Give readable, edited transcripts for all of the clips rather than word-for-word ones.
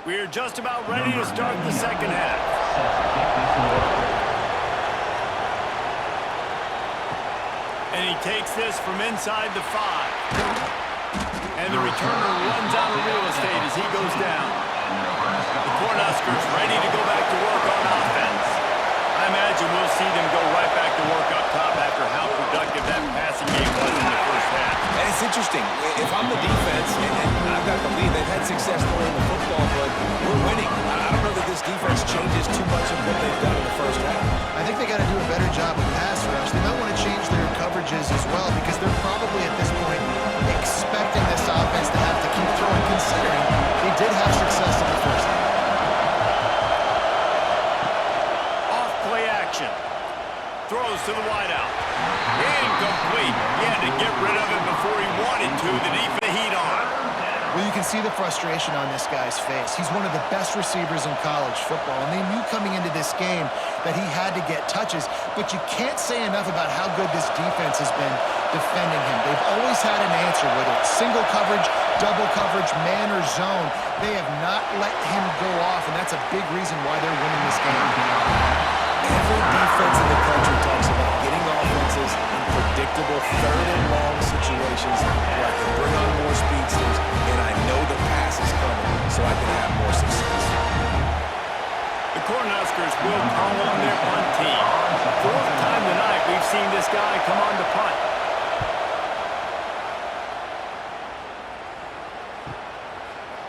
We're just about ready to start the second half. And he takes this from inside the 5. And the returner runs out of real estate as he goes down. The Cornhuskers ready to go back to work on offense. I imagine we'll see them go right back to work up top after how productive that passing game was in the first half. And it's interesting. If I'm the defense, and I've got the lead, they've had success throwing the football, but we're winning. I don't know that this defense changes too much of what they've done in the first half. I think they got to do a better job of pass rush. They might want to change their coverages as well because they're probably at this point expecting this offense to have to keep throwing, considering they did have success in the first half. Off play action. Throws to the wideout. Incomplete. He had to get rid of it before he wanted to. The defense heat on. Well, you can see the frustration on this guy's face. He's one of the best receivers in college football, and they knew coming into this game that he had to get touches, but you can't say enough about how good this defense has been defending him. They've always had an answer, whether it's single coverage, double coverage, man or zone. They have not let him go off, and that's a big reason why they're winning this game. Every defense in the country talks about getting offenses in predictable third-and-long situations where I can bring on more speedsters, and I know the pass is coming, so I can have more success. The Cornhuskers will call on their punt team. Fourth time tonight we've seen this guy come on to punt.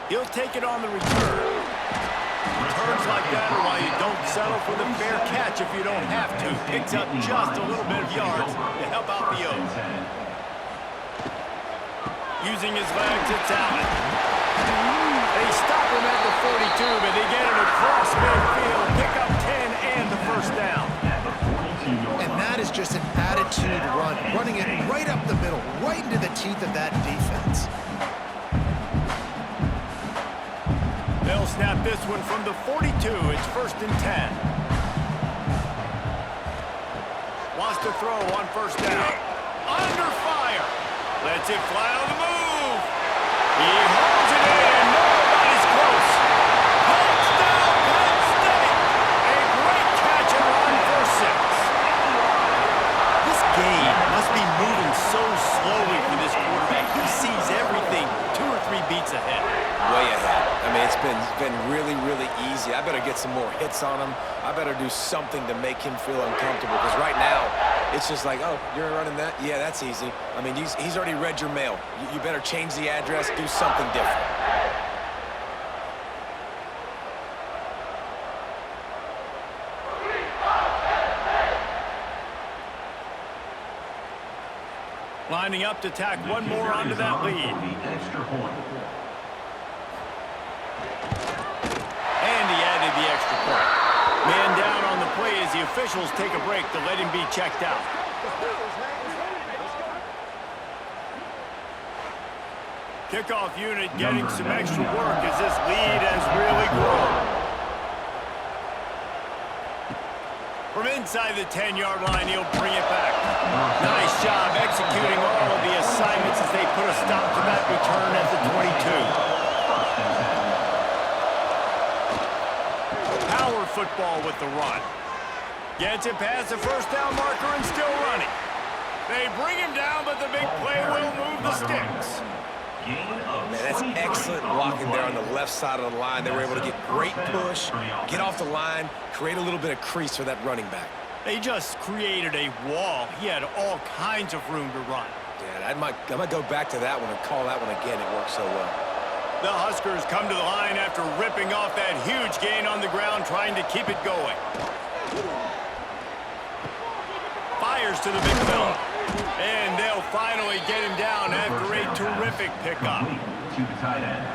He'll take it on the return. Returns like that are why you don't settle for the fair catch if you don't have to. Picks up just a little bit of yards to help out the O. Using his legs, it's Allen. They stop him at the 42, but they get it across midfield. Pick up 10 and the first down. And that is just an attitude run, running it right up the middle, right into the teeth of that defense. They'll snap this one from the 42. It's 1st and 10. Wants to throw on first down. Under fire. Lets it fly on the move. He holds it in. Nobody's close. Touchdown, Penn State. A great catch and run for 6. This game must be moving so slowly for this quarterback. He sees everything 2 or 3 beats ahead. Way ahead. I mean, it's been really, really easy. I better get some more hits on him. I better do something to make him feel uncomfortable, because right now, it's just like, oh, you're running that? Yeah, that's easy. I mean, he's already read your mail. You better change the address, do something different. Lining up to tack one more onto that lead. And he added the extra point. Man down on the play as the officials take a break to let him be checked out. Kickoff unit getting some extra work as this lead has really grown. From inside the 10-yard line, he'll bring it back. Nice job executing all of the assignments as they put a stop to that return at the 22. Power football with the run. Gets it past the first down marker and still running. They bring him down, but the big play will move the sticks. Man, that's excellent blocking there on the left side of the line. They were able to get great push, get off the line, create a little bit of crease for that running back. They just created a wall. He had all kinds of room to run. Yeah, I might go back to that one and call that one again. It worked so well. The Huskers come to the line after ripping off that huge gain on the ground, trying to keep it going. Fires to the big fella. And they'll finally get him down after a terrific pickup.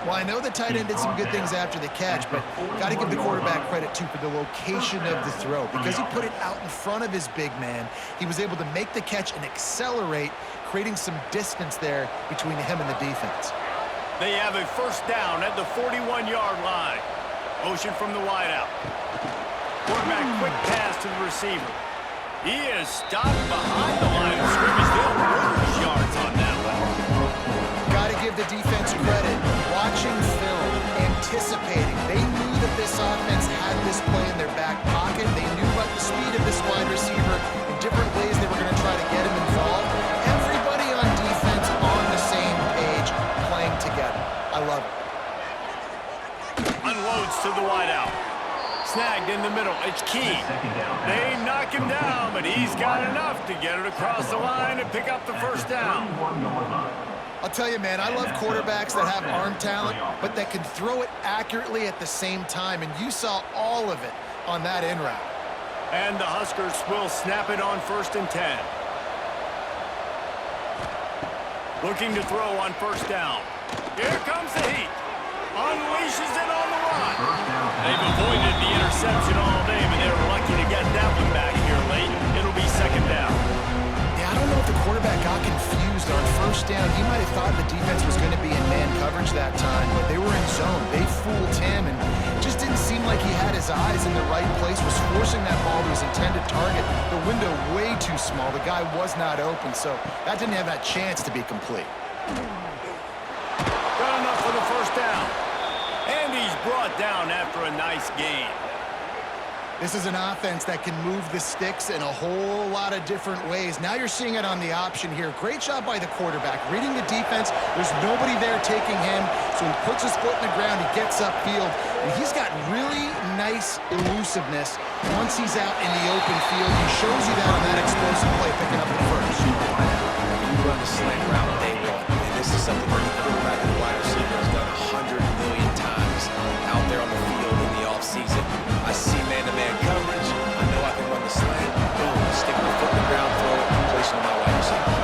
Well, I know the tight end did some good things after the catch, but got to give the quarterback credit, too, for the location of the throw. Because he put it out in front of his big man, he was able to make the catch and accelerate, creating some distance there between him and the defense. They have a first down at the 41-yard line. Motion from the wideout. Quarterback quick pass to the receiver. He is stopped behind the line of scrimmage. They'll lose yards on that one. Got to give the defense credit. Watching film, anticipating. They snagged in the middle. It's key. They knock him down, but he's got enough to get it across the line and pick up the first down. I'll tell you, man, I love quarterbacks that have arm talent, but that can throw it accurately at the same time, and you saw all of it on that in route. And the Huskers will snap it on 1st and 10. Looking to throw on 1st down. Here comes the heat. Unleashes it on the run. They've avoided the interception all day, but they're lucky to get that one back here late. It'll be 2nd down. Yeah, I don't know if the quarterback got confused on 1st down. He might have thought the defense was going to be in man coverage that time, but they were in zone. They fooled him, and it just didn't seem like he had his eyes in the right place, was forcing that ball to his intended target. The window way too small. The guy was not open, so that didn't have that chance to be complete. Got enough for the 1st down. And he's brought down after a nice gain. This is an offense that can move the sticks in a whole lot of different ways. Now you're seeing it on the option here. Great job by the quarterback. Reading the defense, there's nobody there taking him, so he puts his foot in the ground, he gets upfield, and he's got really nice elusiveness once he's out in the open field. He shows you that on that explosive play, picking up the first. You run the slant route day one, and this is something that the quarterback and the wide receiver has done 100 million times out there on the field in the offseason. I see man-to-man coverage. I know I can run the slant. Boom, stick my foot in the ground, throw it, completion to my wide receiver.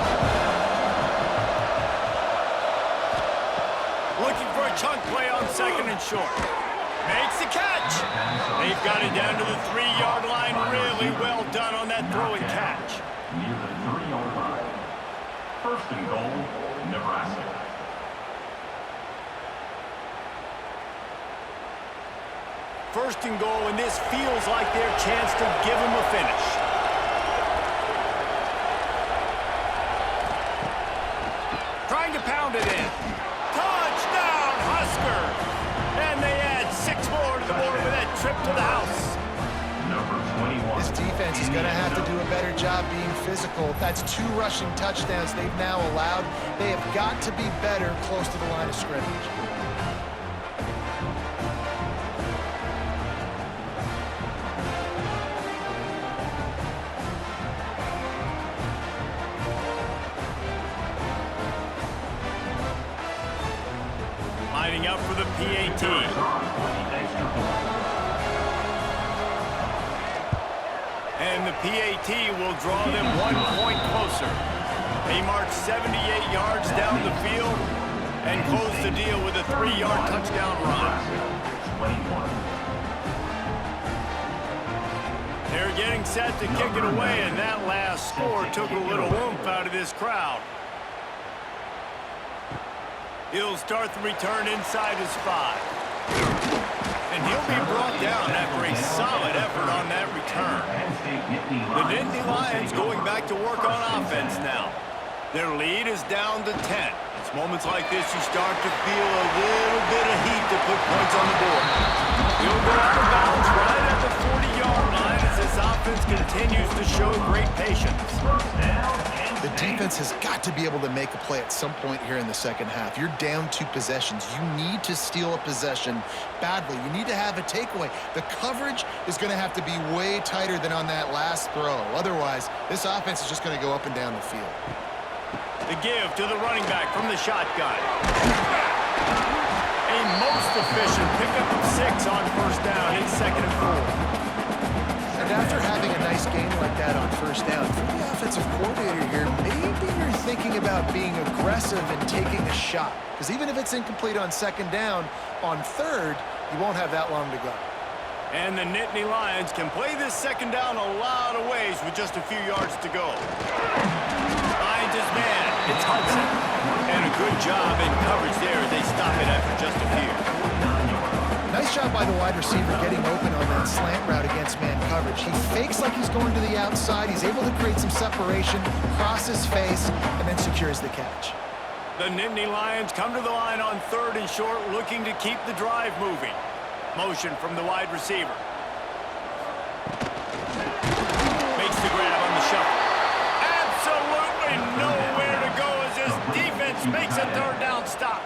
Looking for a chunk play on 2nd and short. Makes the catch. They've got it down to the 3-yard line. Really well done on that throw and catch. Near the 3-yard line. 1st and goal, Nebraska. First and goal, and this feels like their chance to give him a finish. Trying to pound it in. Touchdown, Huskers! And they add 6 more to the board with that trip to the house. Number 21. This defense is going to have to do a better job being physical. That's 2 rushing touchdowns they've now allowed. They have got to be better close to the line of scrimmage. Lining up for the PAT. And the PAT will draw them 1 point closer. They march 78 yards down the field and close the deal with a 3-yard touchdown run. They're getting set to kick it away, and that last score took a little oomph out of this crowd. He'll start the return inside his 5. And he'll be brought down after a solid effort on that return. The Nittany Lions going back to work on offense now. Their lead is down to 10. It's moments like this you start to feel a little bit of heat to put points on the board. He'll go out of bounds right at the 40-yard line as this offense continues to show great patience. The defense has got to be able to make a play at some point here in the 2nd half. You're down 2 possessions. You need to steal a possession badly. You need to have a takeaway. The coverage is going to have to be way tighter than on that last throw. Otherwise, this offense is just going to go up and down the field. The give to the running back from the shotgun. A most efficient pickup of 6 on 1st down. It's 2nd and 4. And after having a nice game like that on 1st down, for the offensive coordinator here, maybe you're thinking about being aggressive and taking a shot. Because even if it's incomplete on 2nd down, on 3rd, you won't have that long to go. And the Nittany Lions can play this 2nd down a lot of ways with just a few yards to go. Finds his man. It's Hudson. And a good job in coverage there as they stop it after just a few. Nice job by the wide receiver getting open on that slant route against man coverage. He fakes like he's going to the outside. He's able to create some separation, cross his face, and then secures the catch. The Nittany Lions come to the line on 3rd and short, looking to keep the drive moving. Motion from the wide receiver. Makes the grab on the shuffle. Absolutely nowhere to go as this defense defense makes a third down stop.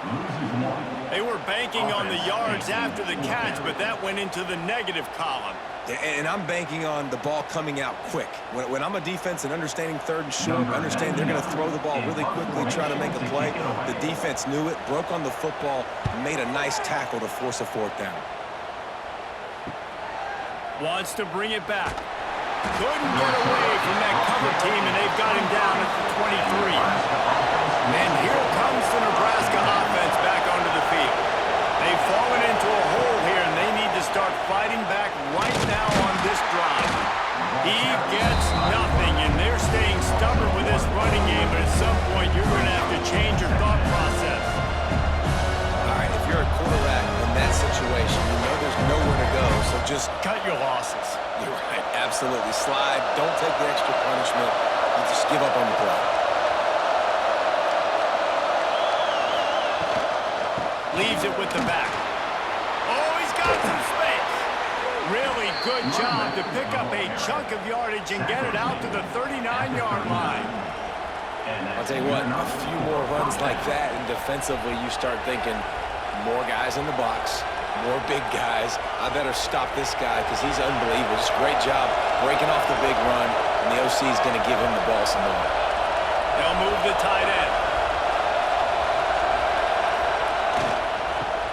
They were banking on the yards after the catch, but that went into the negative column. And I'm banking on the ball coming out quick. When I'm a defense and understanding third and short, understanding they're going to throw the ball really quickly, try to make a play, the defense knew it, broke on the football, and made a nice tackle to force a fourth down. Wants to bring it back. Couldn't get away from that cover team, and they've got him down at the 23. And here comes the Nebraska offense back onto the field. They've fallen into a hole here, and they need to start fighting back right now on this drive. He gets nothing, and they're staying stubborn with this running game, but at some point you're going to have to change your thought process. All right, if you're a quarterback in that situation, you know there's nowhere to go, so just cut your losses. You're right, absolutely. Slide, don't take the extra punishment. You just give up on the play. Leaves it with the back. Oh, he's got some space. Really good job to pick up a chunk of yardage and get it out to the 39-yard line. I'll tell you what, a few more runs like that, and defensively you start thinking more guys in the box, more big guys. I better stop this guy because he's unbelievable. Just great job breaking off the big run, and the OC is going to give him the ball some more. They'll move the tight end.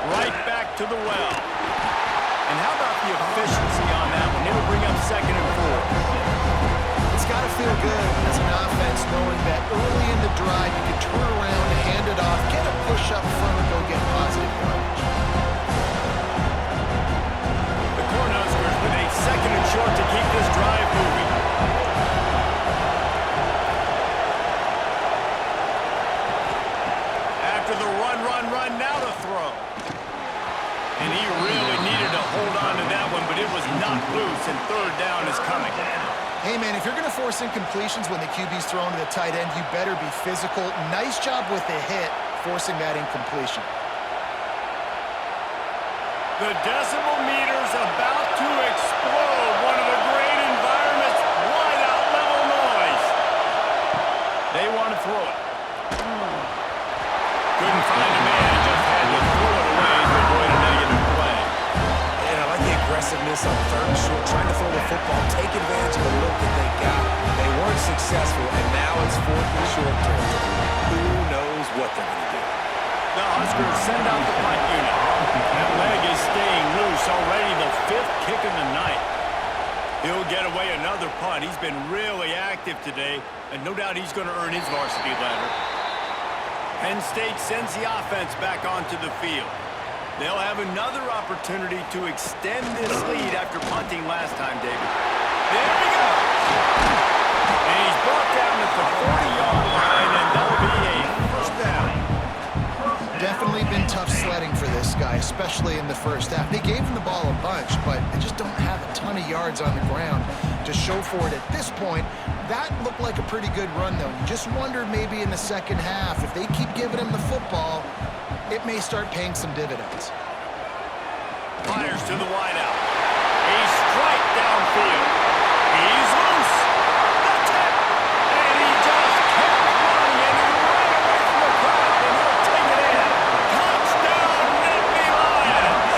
Right back to the well. And how about the efficiency on that one? It'll bring up 2nd and 4. It's got to feel good as an offense knowing that early in the drive you can turn around, hand it off, get a push up front, and go get positive yardage. The Cornhuskers with a 2nd and short to keep this drive moving. After the run, now the throw. And he really needed to hold on to that one, but it was not loose, and 3rd down is coming. Hey, man, if you're going to force incompletions when the QB's thrown to the tight end, you better be physical. Nice job with the hit, forcing that incompletion. The decibel meter's about to explode. One of the great environments, wide-out level noise. They want to throw it. Couldn't find a man, just had to throw it away to avoid a negative play. And I like the aggressiveness on 3rd and short, trying to throw the football, take advantage of the look that they got. They weren't successful, and now it's 4th and short territory. Who knows what they're going to do? The Huskers send out the punt unit. That leg is staying loose already, the 5th kick of the night. He'll get away another punt. He's been really active today, and no doubt he's going to earn his varsity ladder. Penn State sends the offense back onto the field. They'll have another opportunity to extend this lead after punting last time, David. There he goes! And he's brought down at the 40-yard line, and that'll be a 1st down. Definitely been tough sledding for this guy, especially in the first half. They gave him the ball a bunch, but they just don't have a ton of yards on the ground to show for it at this point. That looked like a pretty good run, though. You just wondered maybe in the second half, if they keep giving him the football, it may start paying some dividends. Fires to the wideout. A strike downfield. He's loose. That's it. And he just kept running, and he ran away from the crowd, and he'll take it in. Touchdown, Nittany Lions.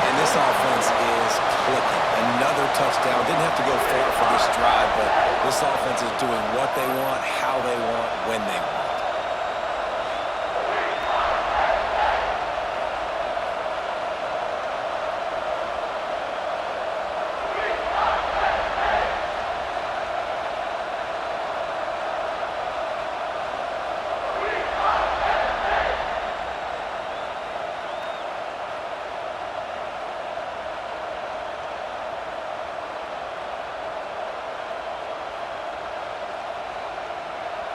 And this offense is clicking. Another touchdown. Didn't have to go far for this drive, but this offense is doing what they want, how they want, when they want.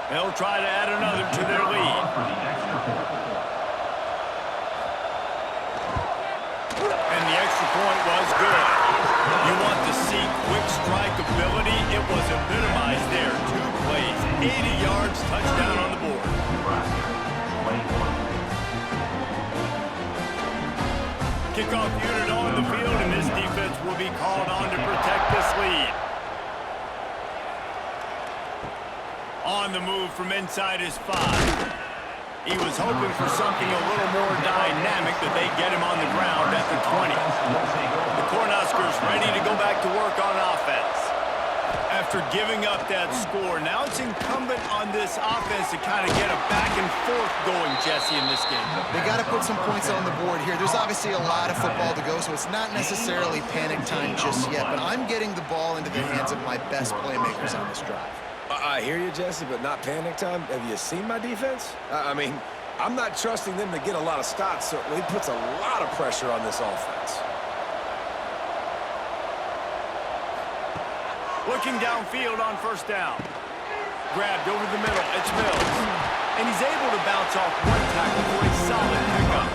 They'll try to add another to their lead. And the extra point was good. You want to see quick strike ability? It was epitomized there. 2 plays, 80 yards, touchdown on the board. Kickoff unit on the field, and this defense will be called on to protect this lead. On On the move from inside his 5. He was hoping for something a little more dynamic, that they get him on the ground at the 20. The Cornhuskers ready to go back to work on offense. After giving up that score, now it's incumbent on this offense to kind of get a back and forth going, Jesse, in this game. They got to put some points on the board here. There's obviously a lot of football to go, so it's not necessarily panic time just yet, but I'm getting the ball into the hands of my best playmakers on this drive. I hear you, Jesse, but not panic time. Have you seen my defense? I mean, I'm not trusting them to get a lot of stops, so it puts a lot of pressure on this offense. Looking downfield on first down. Grabbed over the middle. It's Mills. And he's able to bounce off one tackle for a solid pickup.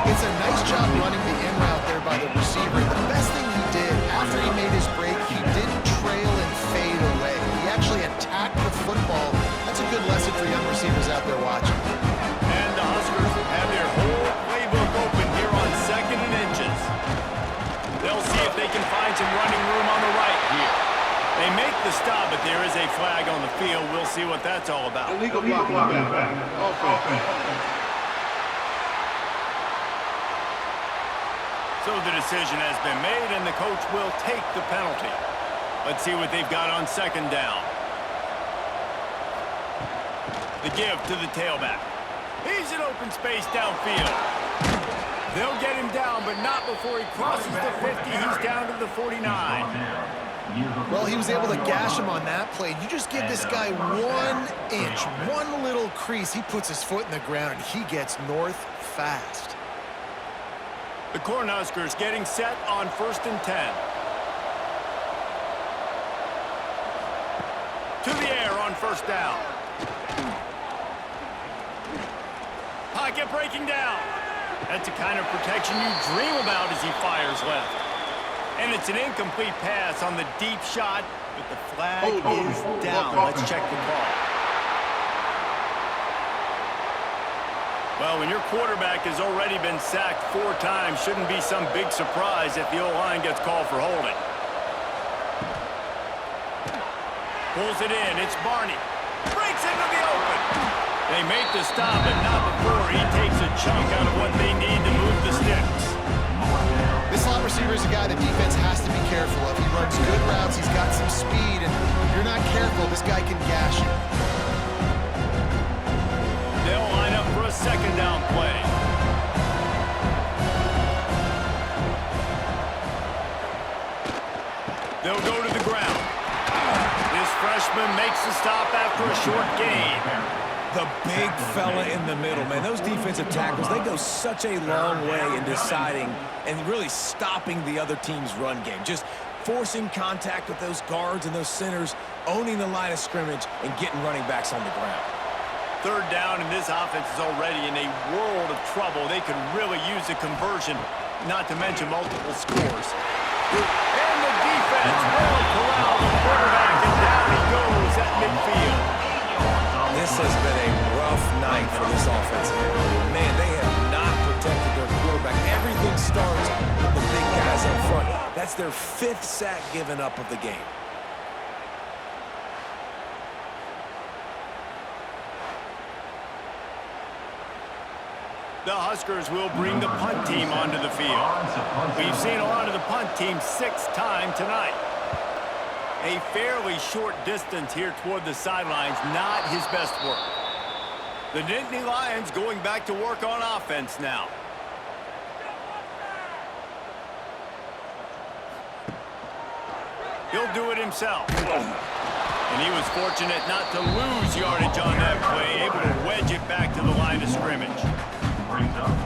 It's a nice job running the in route there by the receiver. The best thing he did after he made his break, he didn't trail and fade away. He actually attacked the football. That's a good lesson for young receivers out there watching. And the Huskers have their whole playbook open here on 2nd and inches. They'll see if they can find some running room on the right here. They make the stop, but there is a flag on the field. We'll see what that's all about. Illegal blocking back. Offense. So the decision has been made, and the coach will take the penalty. Let's see what they've got on 2nd down. The give to the tailback. He's in open space downfield. They'll get him down, but not before he crosses the 50. He's down to the 49. Well, he was able to gash him on that play. You just give this guy 1 inch, one little crease. He puts his foot in the ground, and he gets north fast. The Cornhuskers getting set on 1st and 10. To the air on first down. Pocket breaking down. That's the kind of protection you dream about as he fires left. And it's an incomplete pass on the deep shot, but the flag is down. Let's check the call. Well, when your quarterback has already been sacked 4 times, shouldn't be some big surprise if the O-line gets called for holding. Pulls it in. It's Barney. Breaks into the open. They make the stop, but not before he takes a chunk out of what they need to move the sticks. This slot receiver is a guy the defense has to be careful of. He runs good routes. He's got some speed, and if you're not careful, this guy can gash you. They'll line up for a 2nd down play. They'll go to the ground. This freshman makes the stop after a short gain. The big fella in the middle, man. Those defensive tackles, they go such a long way in deciding and really stopping the other team's run game. Just forcing contact with those guards and those centers, owning the line of scrimmage, and getting running backs on the ground. 3rd down, and this offense is already in a world of trouble. They could really use a conversion, not to mention multiple scores. And the defense will corral the quarterback, and down he goes at midfield. This has been a rough night for this offensive line. Man, they have not protected their quarterback. Everything starts with the big guys up front. That's their 5th sack given up of the game. The Huskers will bring the punt team onto the field. We've seen a lot of the punt team 6th time tonight. A fairly short distance here toward the sidelines, not his best work. The Nittany Lions going back to work on offense now. He'll do it himself. And he was fortunate not to lose yardage on that play, able to wedge it back to the line of scrimmage.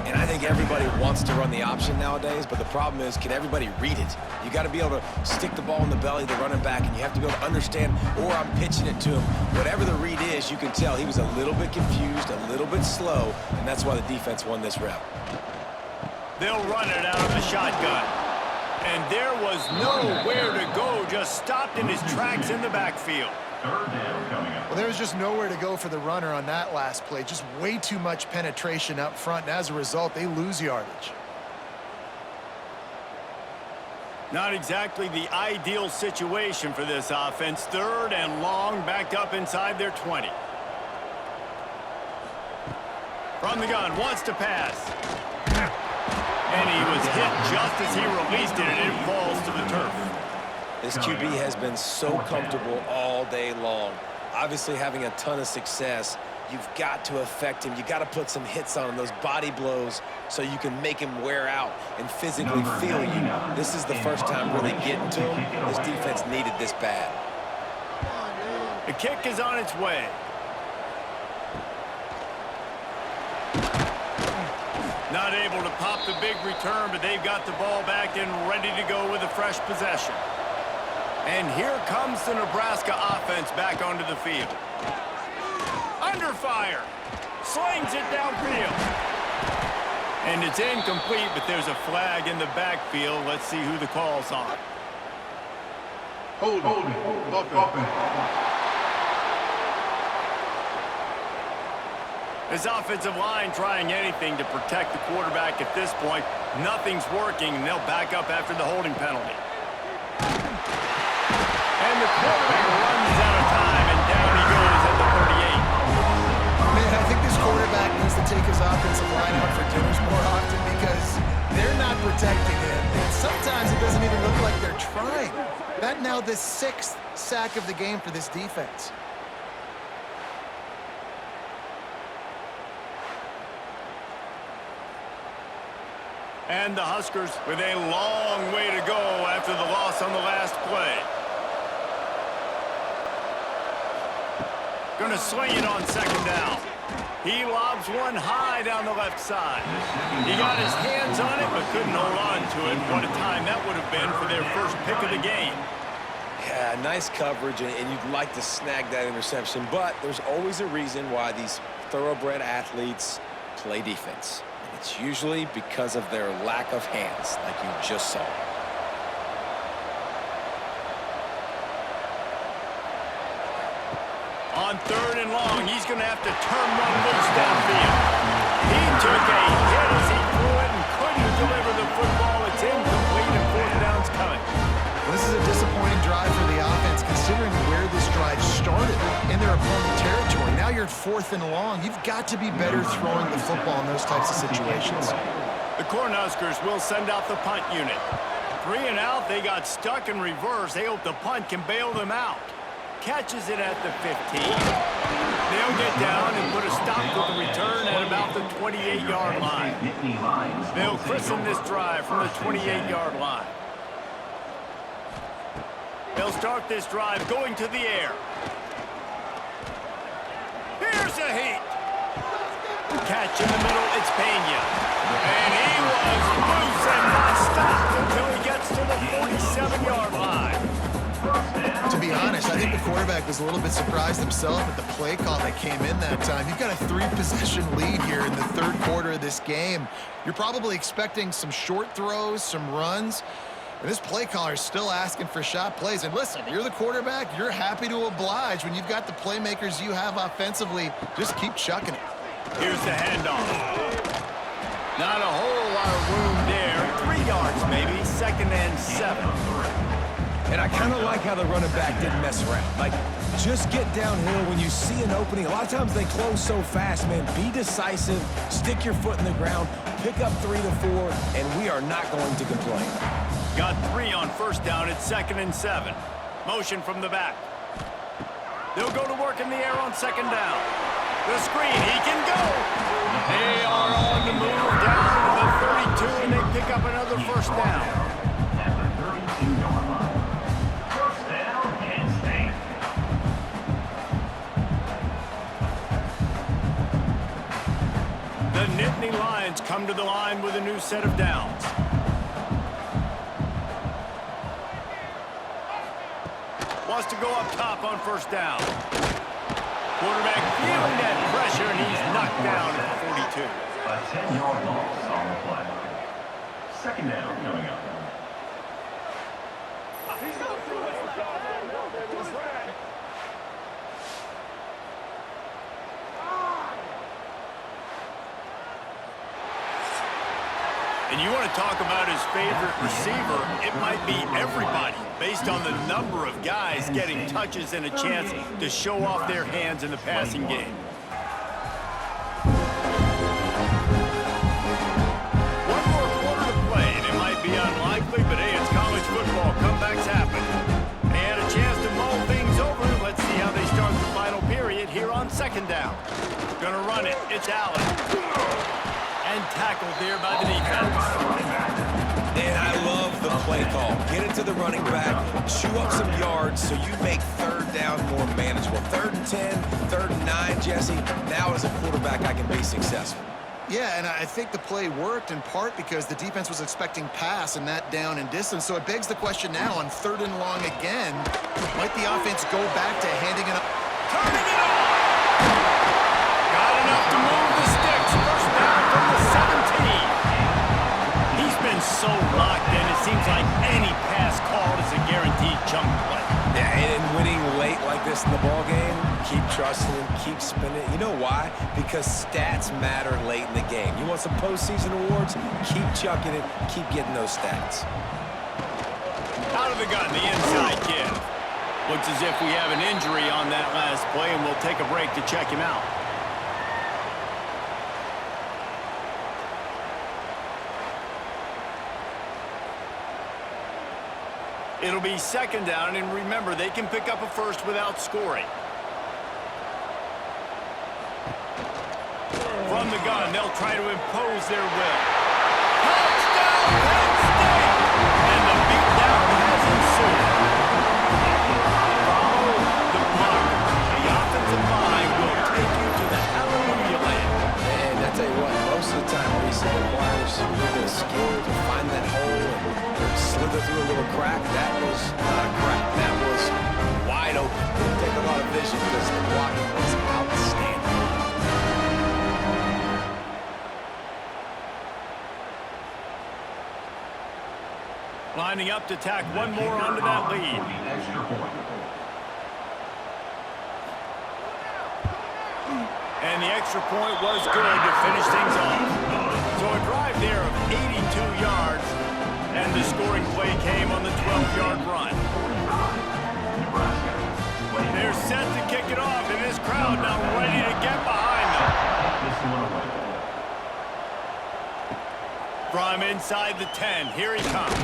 And I think everybody wants to run the option nowadays, but the problem is, can everybody read it? You got to be able to stick the ball in the belly of the running back, and you have to be able to understand, or I'm pitching it to him. Whatever the read is, you can tell he was a little bit confused, a little bit slow, and that's why the defense won this rep. They'll run it out of the shotgun. And there was nowhere to go, just stopped in his tracks in the backfield. 3rd down coming up. Well, there was just nowhere to go for the runner on that last play. Just way too much penetration up front, and as a result, they lose yardage. Not exactly the ideal situation for this offense. 3rd and long, backed up inside their 20. From the gun, wants to pass. And he was hit just as he released it, and it falls to the turf. This QB has been so comfortable all day long. Obviously having a ton of success. You've got to affect him. You've got to put some hits on him, those body blows, so you can make him wear out and physically feel you. This is the first time really getting to him. This defense needed this bad. The kick is on its way. Not able to pop the big return, but they've got the ball back and ready to go with a fresh possession. And here comes the Nebraska offense back onto the field. Under fire. Slings it downfield. And it's incomplete, but there's a flag in the backfield. Let's see who the call's on. Hold it. Offense. This offensive line trying anything to protect the quarterback at this point. Nothing's working, and they'll back up after the holding penalty. And the quarterback runs out of time, and down he goes at the 38. Man, I think this quarterback needs to take his offensive line out for dinners more often because they're not protecting him. And sometimes it doesn't even look like they're trying. That now the 6th sack of the game for this defense. And the Huskers with a long way to go after the loss on the last play. Going to sling it on 2nd down. He lobs one high down the left side. He got his hands on it, but couldn't hold on to it. What a time that would have been for their first pick of the game. Yeah, nice coverage, and you'd like to snag that interception, but there's always a reason why these thoroughbred athletes play defense. It's usually because of their lack of hands, like you just saw. On 3rd and long, he's going to have to turn one loose downfield. He took a hit as he threw it and couldn't deliver the football. It's incomplete, and 4th down's coming. Well, this is a disappointing drive for the offense, considering where this drive started in their opponent territory. Now you're at 4th and long. You've got to be better throwing the football in those types of situations. The Cornhuskers will send out the punt unit. 3 and out, they got stuck in reverse. They hope the punt can bail them out. Catches it at the 15. They'll get down and put a stop to the return at about the 28-yard line. They'll christen this drive from the 28-yard line. They'll start this drive going to the air. Here's a heat. Catch in the middle, it's Pena. And he was loose and not stopped until he gets to the 47-yard line. To be honest, I think the quarterback was a little bit surprised himself at the play call that came in that time. You've got a 3-possession lead here in the 3rd quarter of this game. You're probably expecting some short throws, some runs. And this play caller is still asking for shot plays. And listen, you're the quarterback. You're happy to oblige when you've got the playmakers you have offensively. Just keep chucking it. Here's the handoff. Not a whole lot of room there. 3 yards maybe. 2nd and 7. And I kind of like how the running back didn't mess around. Like, just get downhill when you see an opening. A lot of times they close so fast, man. Be decisive. Stick your foot in the ground. Pick up 3 to 4, and we are not going to complain. Got 3 on 1st down at 2nd and 7. Motion from the back. They'll go to work in the air on 2nd down. The screen, he can go. They are on the move down to the 32, and they pick up another 1st down. At the 32-yard line. 1st down, Penn State. The Nittany Lions come to the line with a new set of downs. Wants to go up top on 1st down. Quarterback feeling that pressure, and he's knocked down at the 42. A 10-yard loss on the play. 2nd down coming up. And you want to talk about his favorite receiver, it might be everybody, based on the number of guys getting touches and a chance to show off their hands in the passing game. One more quarter to play, and it might be unlikely, but hey, it's college football. Comebacks happen. They had a chance to mull things over. Let's see how they start the final period here on second down. Gonna run it. It's Allen. And tackled there by the defense. And I love the play call. Get it to the running back, chew up some yards so you make third down more manageable. 3rd and 10, 3rd and 9, Jesse. Now as a quarterback, I can be successful. Yeah, and I think the play worked in part because the defense was expecting pass and that down and distance. So it begs the question now on 3rd and long again, might the offense go back to handing it up? Turning it on! Got enough to move the sticks. First down from the 17. He's been so locked in, it seems like any pass called is a guaranteed chunk play. Yeah, and winning late like this in the ball game, keep trusting him, keep spinning. You know why? Because stats matter late in the game. You want some postseason awards? Keep chucking it, keep getting those stats. Out of the gun, the inside give. Looks as if we have an injury on that last play, and we'll take a break to check him out. It'll be second down, and remember, they can pick up a first without scoring. From the gun, they'll try to impose their will. Touchdown, Penn State! And the beatdown has ensued. Follow the block. The offensive line will take you to the hallelujah land. And I tell you what, most of the time, Reese, it requires a little bit of skill to find that hole and slither through a little crack. That was not a crack. That was wide open. Didn't take a lot of vision because the blocking was outstanding. Lining up to tack one more onto that lead. And the extra point was good to finish things off. So a drive there of 82 yards, and the scoring play came on the 12-yard run. They're set to kick it off, and this crowd now ready to get behind them. From inside the 10, here he comes.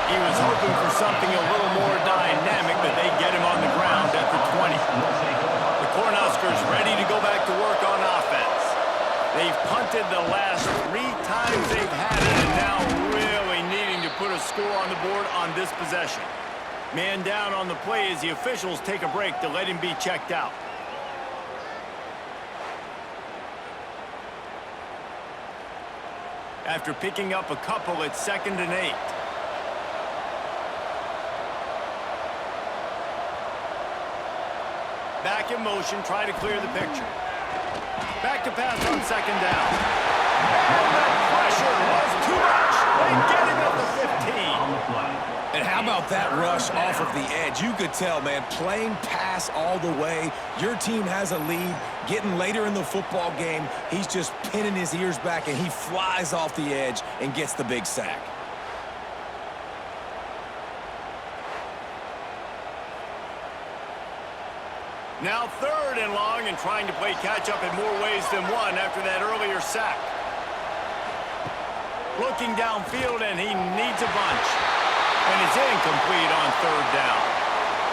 He was hoping for something a little more dynamic, but they get him on the ground at the 20. The Cornhuskers ready to go back to work on offense. They've punted the last 3 times they've had it, and now really needing to put a score on the board on this possession. Man down on the play as the officials take a break to let him be checked out. After picking up a couple, it's 2nd and 8. Back in motion, try to clear the picture. Back to pass on 2nd down. And the pressure was too much. They get him at the 15. And how about that rush off of the edge? You could tell, man, playing pass all the way. Your team has a lead. Getting later in the football game, he's just pinning his ears back, and he flies off the edge and gets the big sack. Now 3rd and long, and trying to play catch-up in more ways than one after that earlier sack. Looking downfield, and he needs a bunch. And it's incomplete on 3rd down.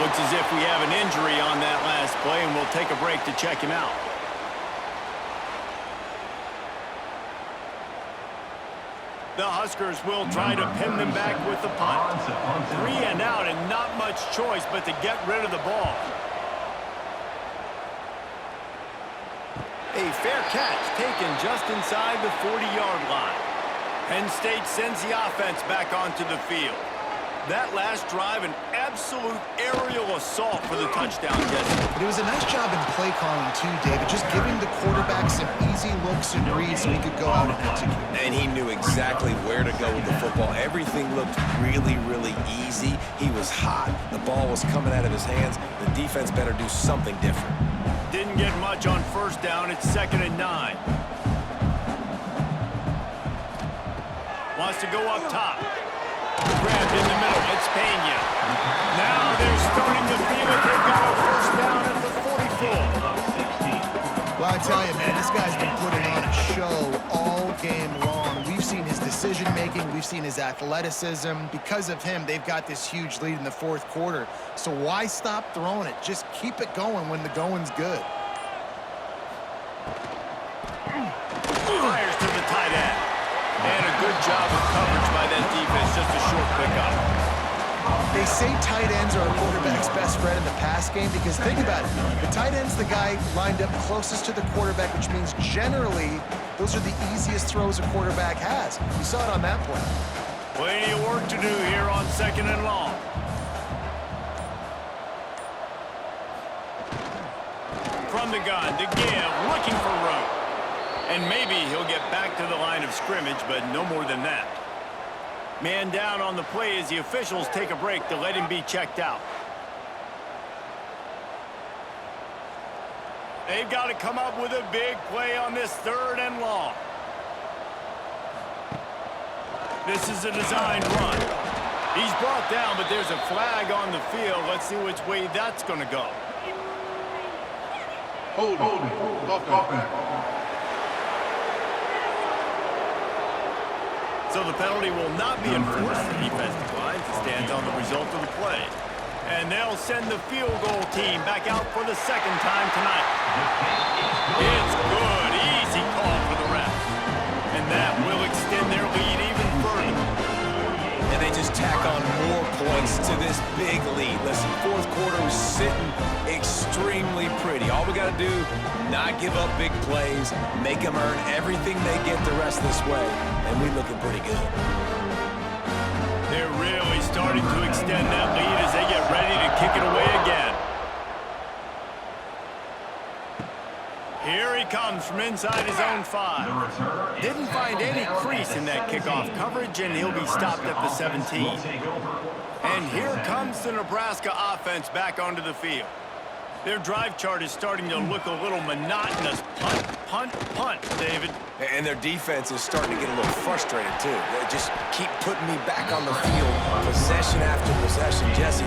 Looks as if we have an injury on that last play, and we'll take a break to check him out. The Huskers will try to pin them back with the punt. 3 and out, and not much choice but to get rid of the ball. A fair catch taken just inside the 40-yard line. Penn State sends the offense back onto the field. That last drive, an absolute aerial assault for the touchdown, Jesse. It was a nice job in play calling too, David, just giving the quarterback some easy looks and reads so he could go out and execute. And he knew exactly where to go with the football. Everything looked really, really easy. He was hot. The ball was coming out of his hands. The defense better do something different. Didn't get much on 1st down. It's 2nd and 9. Wants to go up top. Grabbed in the middle. It's Pena. Now they're starting to feel it. They've got a first down at the 44. Well, I tell you, man, this guy's been putting on a show all game long. We've seen his decision-making. We've seen his athleticism. Because of him, they've got this huge lead in the fourth quarter. So why stop throwing it? Just keep it going when the going's good. Fires to the tight end. And a good job of coverage by that defense. Just a short pickup. They say tight ends are a quarterback's best friend in the pass game because think about it. The tight end's the guy lined up closest to the quarterback, which means generally those are the easiest throws a quarterback has. You saw it on that play. Plenty of work to do here on 2nd and long. From the gun to give, looking for room. And maybe he'll get back to the line of scrimmage, but no more than that. Man down on the play as the officials take a break to let him be checked out. They've got to come up with a big play on this 3rd and long. This is a designed run. He's brought down, but there's a flag on the field. Let's see which way that's going to go. Hold it. So the penalty will not be enforced. The defense declines and stands on the result of the play. And they'll send the field goal team back out for the 2nd time tonight. It's good. Easy call for the ref. And that will extend their lead even further. And they just tack on more points to this big lead. Listen, fourth quarter was sitting extremely pretty. All we got to do, not give up big plays, make them earn everything they get the rest of this way, and we're looking pretty good. They're really starting to extend that lead as they get ready to kick it away again. Here he comes from inside his own 5. Didn't find any crease in that kickoff coverage, and he'll be stopped at the 17. And here comes the Nebraska offense back onto the field. Their drive chart is starting to look a little monotonous. Punt, punt, punt, David. And their defense is starting to get a little frustrated, too. They just keep putting me back on the field, possession after possession. Jesse,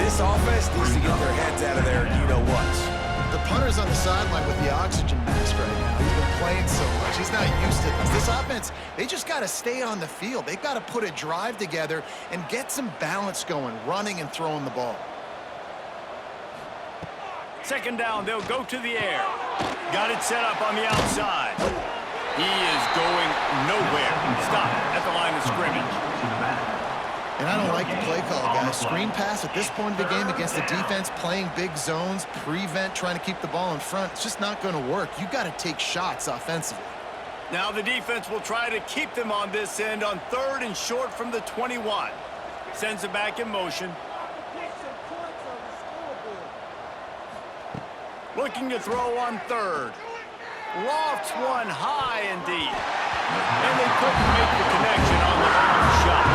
this offense needs to get their heads out of their you-know-whats. The punter's on the sideline with the oxygen mask right now. He's been playing so much. He's not used to this. This offense, they just got to stay on the field. They've got to put a drive together and get some balance going, running and throwing the ball. 2nd down, they'll go to the air. Got it set up on the outside. He is going nowhere. Stop at the line of scrimmage. And I don't like the play call, guys. Screen pass at this point of the game against the defense, playing big zones, prevent, trying to keep the ball in front. It's just not going to work. You got to take shots offensively. Now the defense will try to keep them on this end on 3rd and short from the 21. Sends it back in motion. Looking to throw on 3rd. Lofts one high and deep. And they couldn't make the connection on the long shot.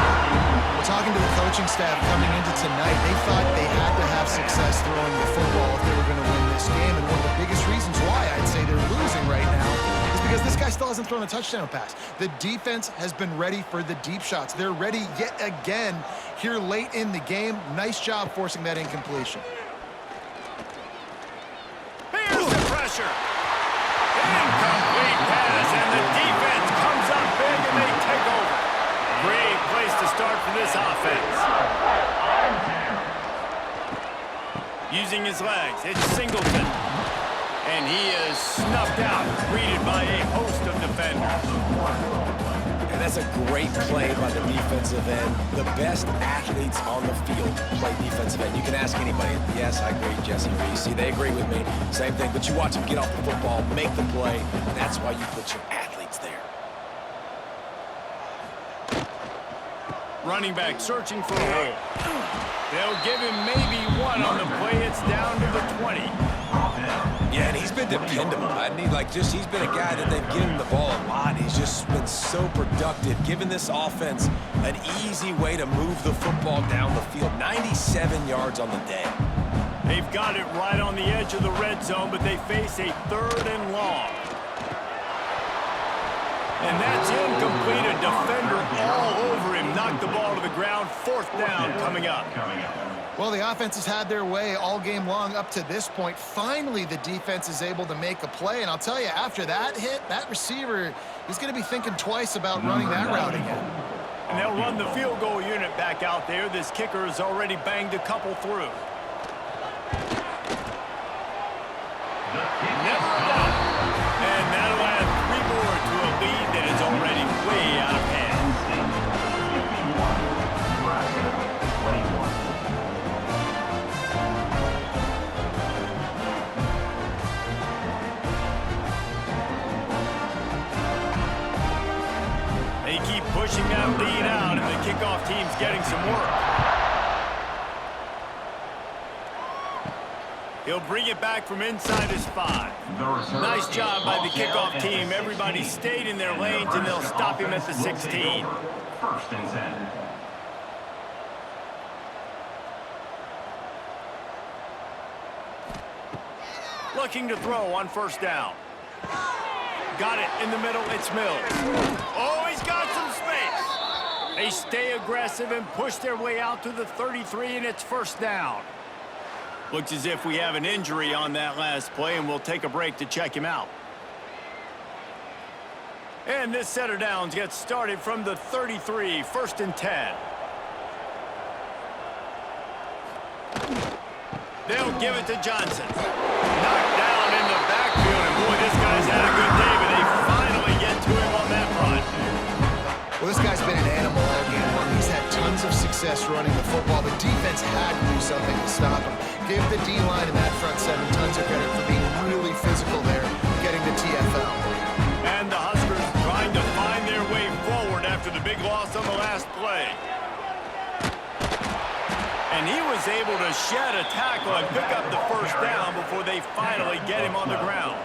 Talking to the coaching staff coming into tonight, they thought they had to have success throwing the football if they were going to win this game. And one of the biggest reasons why I'd say they're losing right now is because this guy still hasn't thrown a touchdown pass. The defense has been ready for the deep shots. They're ready yet again here late in the game. Nice job forcing that incompletion. Here's the pressure. Incomplete pass, and the defense comes up big and they take over. Great place to start for this offense. Using his legs, it's Singleton. And he is snuffed out, greeted by a host of defenders. And that's a great play by the defensive end. The best athletes on the field play defensive end. You can ask anybody. Yes, I agree, Jesse Reese. See, they agree with me. Same thing, but you watch them get off the football, make the play. That's why you put your athletes there. Running back searching for a hole. They'll give him maybe one on the play. It's down to the 20. Yeah, and he's been dependable. He's been a guy that they've given the ball a lot. He's just been so productive, giving this offense an easy way to move the football down the field. 97 yards on the day. They've got it right on the edge of the red zone, but they face a 3rd and long. And that's incomplete. incomplete. A defender all over him. Knocked the ball to the ground. Fourth down coming up. Well, the offense has had their way all game long up to this point. Finally, the defense is able to make a play. And I'll tell you, after that hit, that receiver, he's going to be thinking twice about running that route again. And they'll run the field goal unit back out there. This kicker has already banged a couple through. Never a doubt. And that'll add 3 more to a lead that is already way out of hand. They keep pushing that lead out, and the kickoff team's getting some work. He'll bring it back from inside his 5. Nice job by the kickoff team. Everybody stayed in their lanes, and they'll stop him at the 16. First and 10. Looking to throw on first down. Got it in the middle. It's Mills. Oh, he's got some space. They stay aggressive and push their way out to the 33, and it's first down. Looks as if we have an injury on that last play, and we'll take a break to check him out. And this set of downs gets started from the 33, first and 10. They'll give it to Johnson. Knocked down in the backfield, and boy, this guy's had a good day, but they finally get to him on that run. Well, this guy's been an animal all game long. He's had tons of success running the football. The defense had to do something to stop him. Give the D-line and that front 7 tons of credit for being really physical there, getting the TFL. And the Huskers trying to find their way forward after the big loss on the last play. And he was able to shed a tackle and pick up the first down before they finally get him on the ground.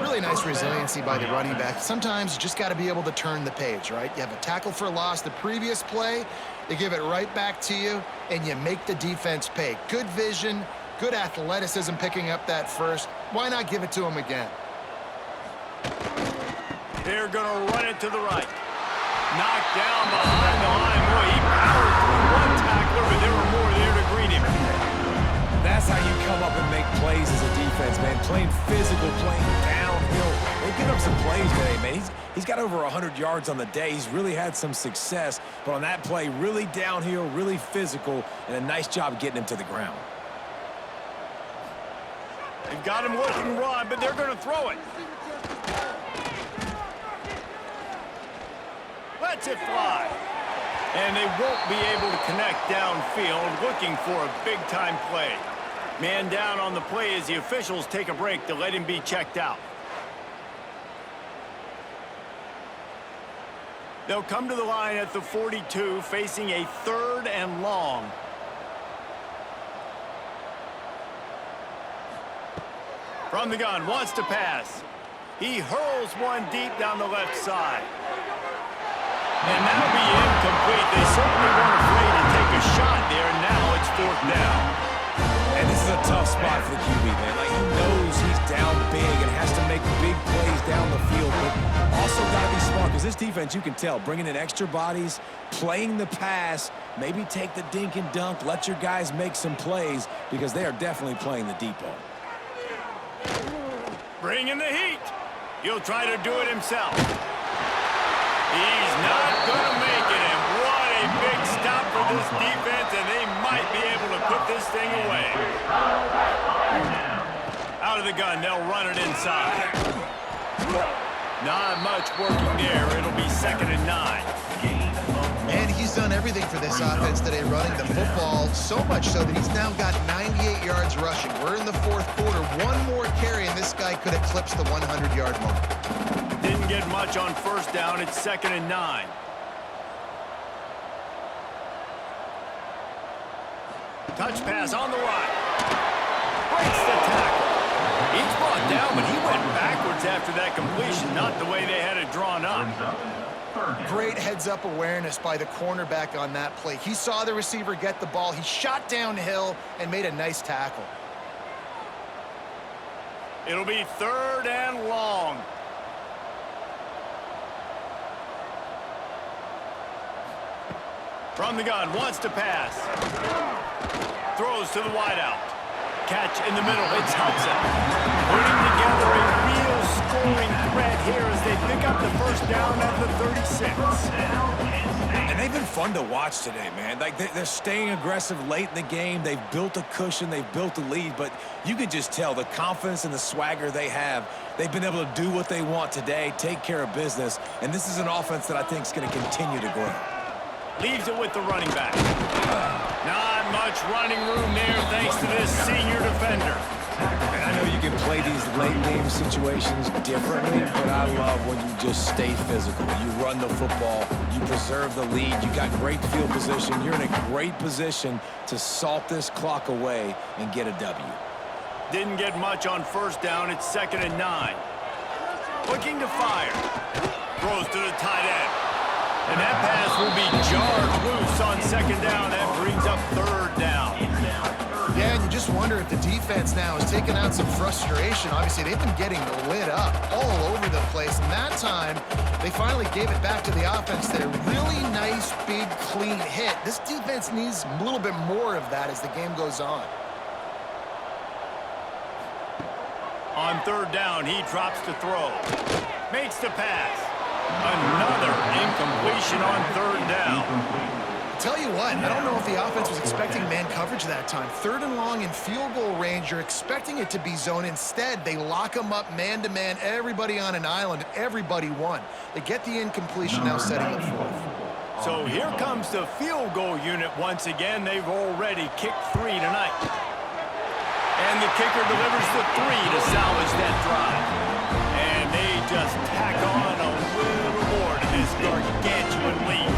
Really nice resiliency by the running back. Sometimes you just got to be able to turn the page, right? You have a tackle for a loss the previous play, they give it right back to you, and you make the defense pay. Good vision, good athleticism picking up that first. Why not give it to him again? They're going to run it to the right. Knocked down behind the line. Boy, he powered through one tackler, but there were more there to greet him. That's how you come up and make plays as a defense, man. Playing physical, playing downhill. They give up some plays today, man. He's got over 100 yards on the day. He's really had some success. But on that play, really downhill, really physical, and a nice job getting him to the ground. They've got him looking run, but they're going to throw it. Lets it fly. And they won't be able to connect downfield, looking for a big-time play. Man down on the play as the officials take a break to let him be checked out. They'll come to the line at the 42, facing a 3rd and long. From the gun, wants to pass. He hurls one deep down the left side. And that'll be incomplete. They certainly weren't afraid to take a shot there, and now it's 4th down. And this is a tough spot for the QB, man. Like, he knows he's down big and has to make big plays down the field, but also got to be smart, because this defense, you can tell, bringing in extra bodies, playing the pass, maybe take the dink and dunk, let your guys make some plays, because they are definitely playing the deep ball. Bringing the heat. He'll try to do it himself. He's not going to make it, and what a big stop for this defense, and they might be able to put this thing away. Out of the gun, they'll run it inside. Not much working there. It'll be 2nd and 9. And he's done everything for this offense today, running the football, so much so that he's now got 98 yards rushing. We're in the 4th quarter. One more carry, and this guy could eclipse the 100-yard mark. Didn't get much on first down. It's 2nd and 9. Touch pass on the right. Breaks the tackle. He's brought down, but he went backwards after that completion, not the way they had it drawn up. Great heads-up awareness by the cornerback on that play. He saw the receiver get the ball. He shot downhill and made a nice tackle. It'll be 3rd and long. From the gun, wants to pass. Throws to the wideout. Catch in the middle, it's Hudson. Putting together a real scoring threat here as they pick up the first down at the 36. And they've been fun to watch today, man. Like, they're staying aggressive late in the game. They've built a cushion. They've built a lead. But you can just tell the confidence and the swagger they have. They've been able to do what they want today, take care of business. And this is an offense that I think is going to continue to grow. Leaves it with the running back. Not much running room there thanks to this senior defender. And I know you can play these late game situations differently, but I love when you just stay physical. You run the football, you preserve the lead, you got great field position. You're in a great position to salt this clock away and get a W. Didn't get much on first down. It's 2nd and 9. Looking to fire. Throws to the tight end. And that pass will be jarred loose on 2nd down. That brings up 3rd down. Yeah, and you just wonder if the defense now has taken out some frustration. Obviously, they've been getting lit up all over the place. And that time, they finally gave it back to the offense. That a really nice, big, clean hit. This defense needs a little bit more of that as the game goes on. On 3rd down, he drops to throw. Makes the pass. Another incompletion on 3rd down. Tell you what, I don't know if the offense was expecting man coverage that time. 3rd and long in field goal range, you're expecting it to be zone. Instead, they lock them up man-to-man, everybody on an island, and everybody won. They get the incompletion, now setting up 4th. So here comes the field goal unit once again. They've already kicked 3 tonight. And the kicker delivers the 3 to salvage that drive. And they just tack on a little more to this gargantuan lead.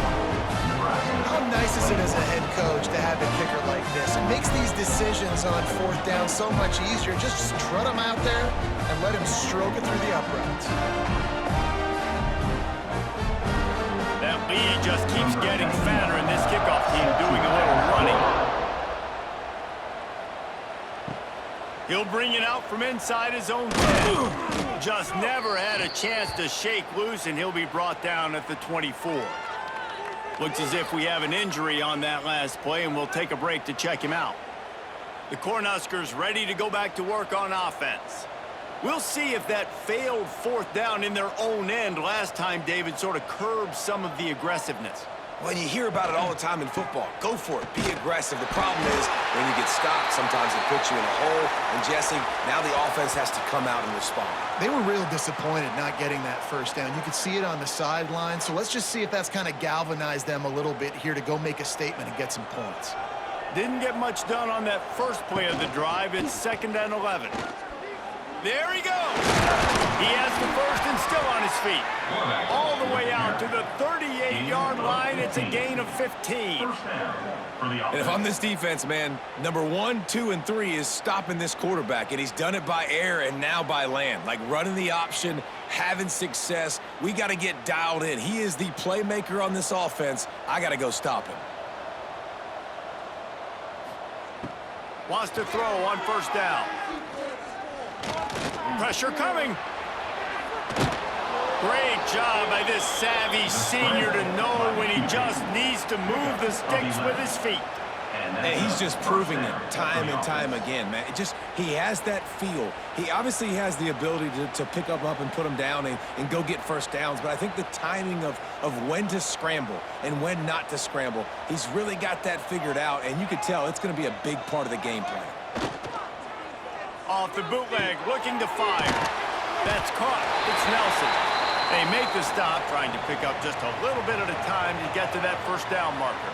How nice is it as a head coach to have a kicker like this? It makes these decisions on 4th down so much easier. Just strut him out there and let him stroke it through the uprights. That lead just keeps getting fatter, and this kickoff team doing a little running. He'll bring it out from inside his own 10. Just never had a chance to shake loose, and he'll be brought down at the 24. Looks as if we have an injury on that last play, and we'll take a break to check him out. The Cornhuskers ready to go back to work on offense. We'll see if that failed 4th down in their own end last time, David, sort of curbed some of the aggressiveness. Well, you hear about it all the time in football. Go for it. Be aggressive. The problem is when you get stopped, sometimes it puts you in a hole. And, Jesse, now the offense has to come out and respond. They were real disappointed not getting that 1st down. You could see it on the sideline. So let's just see if that's kind of galvanized them a little bit here to go make a statement and get some points. Didn't get much done on that first play of the drive. It's 2nd and 11. There he goes. He has the 1st and still on his feet. All the way out to the 38-yard line. It's a gain of 15. And if I'm this defense, man, number 1, 2, and 3 is stopping this quarterback. And he's done it by air and now by land. Like running the option, having success. We got to get dialed in. He is the playmaker on this offense. I got to go stop him. Wants to throw on 1st down. Pressure coming. Great job by this savvy senior to know when he just needs to move the sticks with his feet. And he's just proving it time and time again, man. He has that feel. He obviously has the ability to pick them up and put them down and go get 1st downs. But I think the timing of when to scramble and when not to scramble, he's really got that figured out. And you can tell it's going to be a big part of the game plan. Off the bootleg, looking to fire. That's caught. It's Nelson. They make the stop, trying to pick up just a little bit at a time to get to that 1st down marker.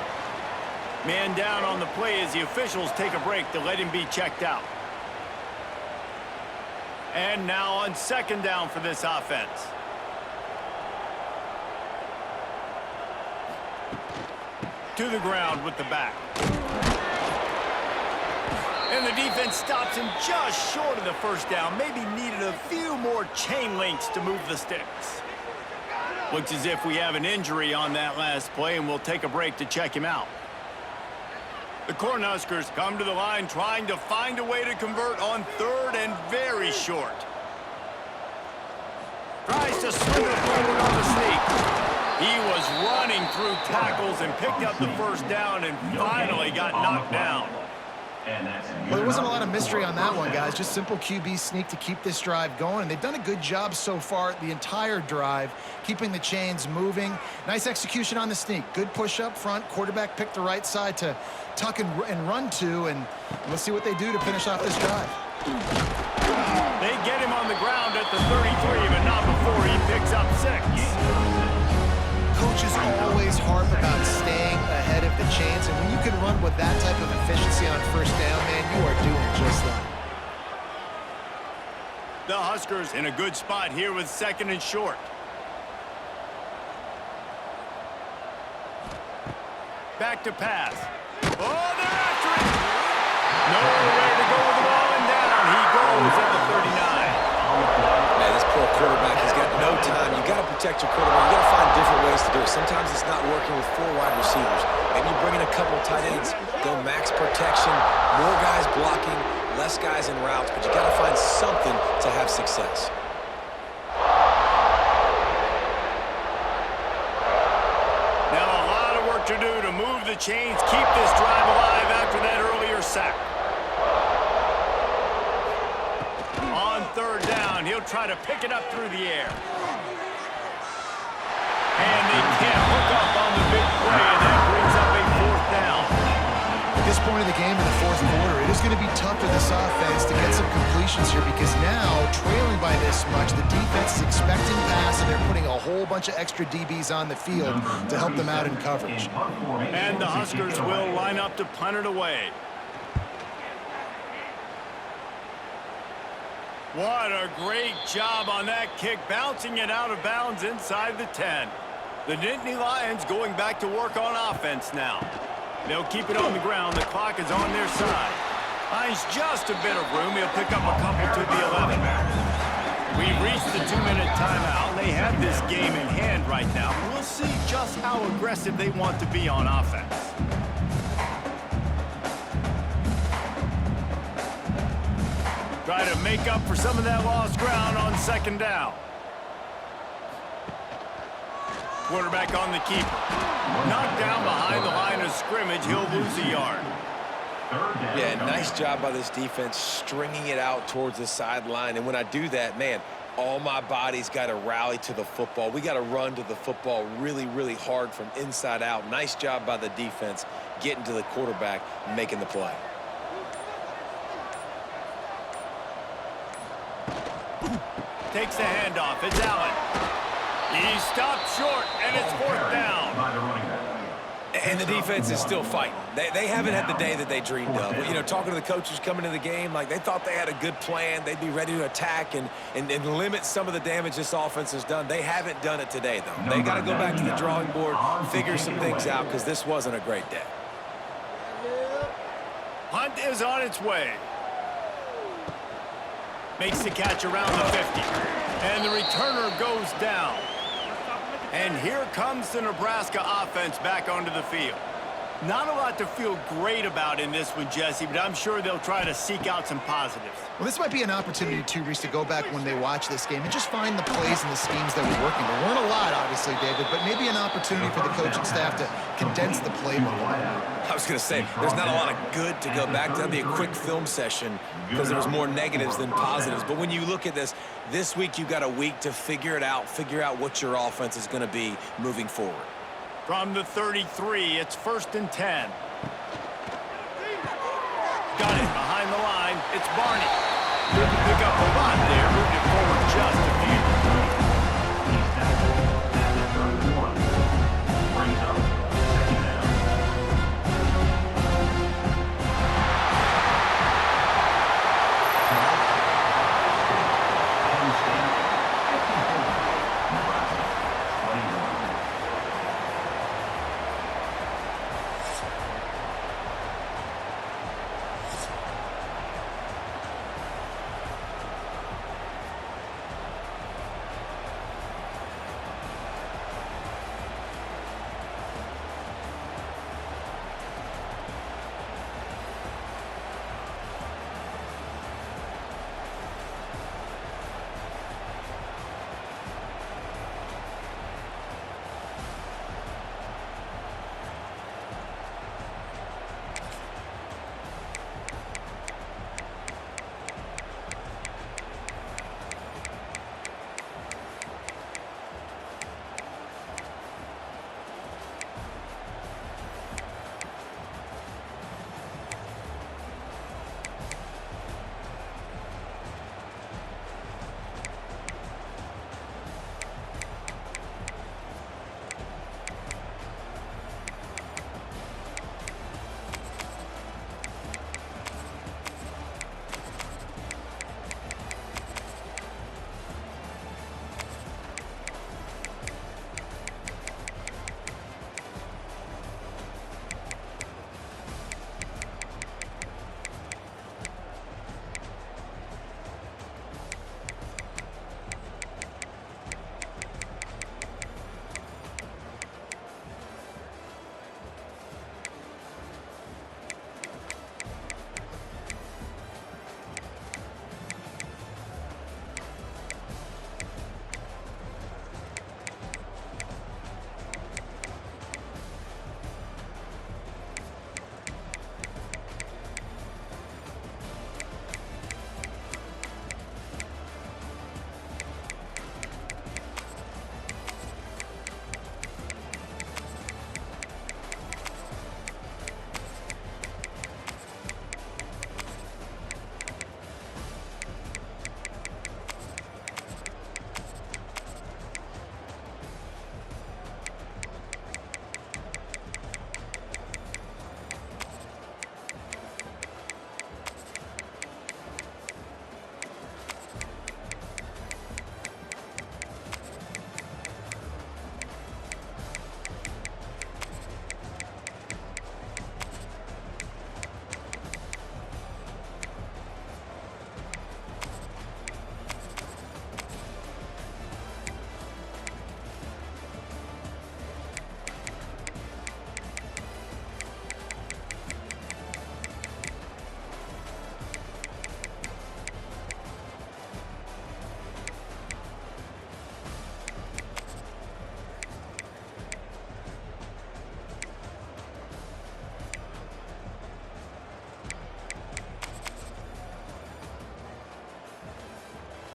Man down on the play as the officials take a break to let him be checked out. And now on 2nd down for this offense. To the ground with the back. And the defense stops him just short of the 1st down. Maybe needed a few more chain links to move the sticks. Looks as if we have an injury on that last play, and we'll take a break to check him out. The Cornhuskers come to the line trying to find a way to convert on 3rd and very short. Tries to swing it forward on the sneak. He was running through tackles and picked up the first down and finally got knocked down. Well, there wasn't a lot of mystery on that one, guys. Just simple QB sneak to keep this drive going. And they've done a good job so far the entire drive, keeping the chains moving. Nice execution on the sneak. Good push up front. Quarterback picked the right side to tuck and run to. And let's see what they do to finish off this drive. They get him on the ground at the 33, but not before he picks up 6. Coaches always harp about staying ahead of the chains, and when you can run with that type of efficiency on first down, man, you are doing just that. The Huskers in a good spot here with 2nd and short. Back to pass. Oh, they're after it! Nowhere to go with the ball, and down he goes at the 39. Man, this poor quarterback, he's got no time. You got to protect your quarterback. You got to find different ways to do it. Sometimes it's not working with 4 wide receivers. Maybe you bring in a couple tight ends, go max protection, more guys blocking, less guys in routes, but you got to find something to have success. Now a lot of work to do to move the chains, keep this drive alive after that earlier sack. On 3rd down, he'll try to pick it up through the air. And they can't hook up on the big play, and that brings up a 4th down. At this point of the game in the 4th quarter, it is going to be tough for this offense to get some completions here because now, trailing by this much, the defense is expecting pass, and they're putting a whole bunch of extra DBs on the field to help them out in coverage. And the Huskers will line up to punt it away. What a great job on that kick, bouncing it out of bounds inside the 10. The Nittany Lions going back to work on offense now. They'll keep it on the ground. The clock is on their side. Finds just a bit of room. He'll pick up a couple to the 11. We've reached the 2-minute timeout. They have this game in hand right now. We'll see just how aggressive they want to be on offense. Try to make up for some of that lost ground on 2nd down. Quarterback on the keeper. Knocked down behind the line of scrimmage. He'll lose a yard. Yeah, nice job by this defense stringing it out towards the sideline. And when I do that, man, all my body's got to rally to the football. We got to run to the football really, really hard from inside out. Nice job by the defense getting to the quarterback and making the play. Takes the handoff. It's Allen. He stopped short, and it's 4th down. And the defense is still fighting. They haven't had the day that they dreamed of. You know, talking to the coaches coming into the game, like they thought they had a good plan. They'd be ready to attack and limit some of the damage this offense has done. They haven't done it today, though. They got to go back to the drawing board, figure some things out, because this wasn't a great day. Hunt is on its way. Makes the catch around the 50. And the returner goes down. And here comes the Nebraska offense back onto the field. Not a lot to feel great about in this one, Jesse, but I'm sure they'll try to seek out some positives. Well, this might be an opportunity, too, Reese, to go back when they watch this game and just find the plays and the schemes that were working. There weren't a lot, obviously, David, but maybe an opportunity for the coaching staff to condense the playbook. I was going to say, there's not a lot of good to go back to. That'd be a quick film session because there was more negatives than positives. But when you look at this week you've got a week to figure it out, figure out what your offense is going to be moving forward. From the 33, it's 1st and 10. Got it behind the line. It's Barney. Couldn't pick up a lot there. Moved it forward just